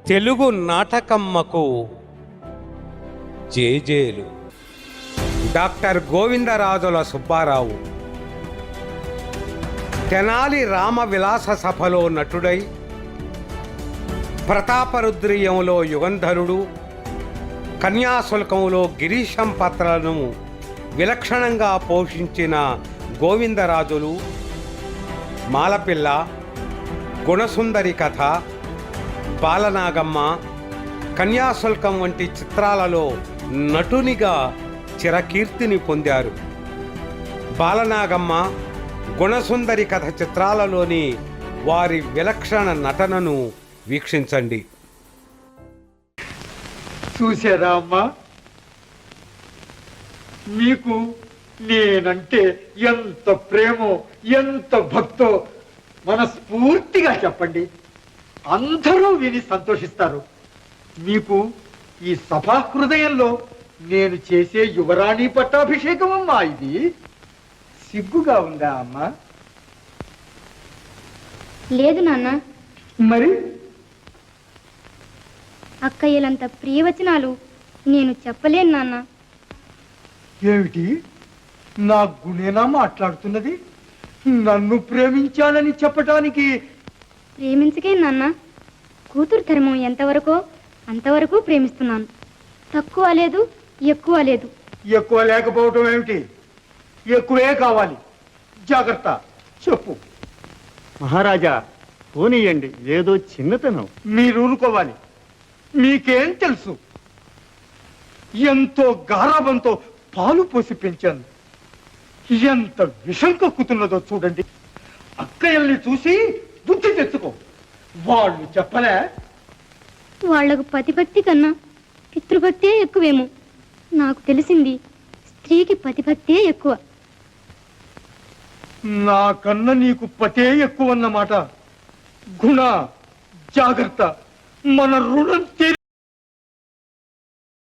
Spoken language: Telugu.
తెలుగు నాటకమ్మకు జేజేలు. డాక్టర్ గోవిందరాజుల సుబ్బారావు తెనాలి రామ విలాస సభలో నటుడై, ప్రతాపరుద్రీయంలో యుగంధరుడు, కన్యాశుల్కంలో గిరీశం పాత్రలను విలక్షణంగా పోషించిన గోవిందరాజులు మాలపిల్ల, గుణసుందరి కథ, బాలనాగమ్మ, కన్యాశుల్కం వంటి చిత్రాలలో నటునిగా చిరకీర్తిని పొందారు. బాలనాగమ్మ, గుణసుందరి కథ చిత్రాలలోని వారి విలక్షణ నటనను వీక్షించండి. చూసారా అమ్మా, మీకు నేనంటే ఎంత ప్రేమో ఎంత భక్తో మనస్ఫూర్తిగా చెప్పండి. అందరూ విని సంతోషిస్తారు. మీకు ఈ సభా హృదయంలో నేను చేసే యువరాణి పట్టాభిషేకం అమ్మా. ఇది సిగ్గుగా ఉందా అమ్మా? లేదు నాన్న. మరి అక్కయ్యలంత ప్రియవచనాలు నేను చెప్పలేను నాన్న. ఏమిటి నా గుణేనా మాట్లాడుతున్నది? నన్ను ప్రేమించానని చెప్పటానికి? ప్రేమించకే నాన్న, కూతురు ధర్మం ఎంతవరకో అంతవరకు ప్రేమిస్తున్నాను. తక్కువ లేదు, ఎక్కువ లేదు. ఎక్కువ లేకపోవటం ఏమిటి? ఎక్కువే కావాలి. జాగ్రత్త, చెప్పు. మహారాజా, పోనీయండి, ఏదో చిన్నతనం. మీరు ఊరుకోవాలి. మీకేం తెలుసు? ఎంతో గారాబంతో పాలు పోసి పెంచాను. ఎంత విషం కక్కుతున్నదో చూడండి. అక్కయ్యల్ని చూసి బుద్ధి తెచ్చుకో. వాళ్ళు చెప్పలే? వాళ్లకు పతిభక్తి కన్నా పితృభక్తే ఎక్కువేమో. నాకు తెలిసింది స్త్రీకి పతిభక్తే ఎక్కువ. నాకన్నా నీకు పతే ఎక్కువ అన్నమాట. గుణ, జాగ్రత్త. మన రుణం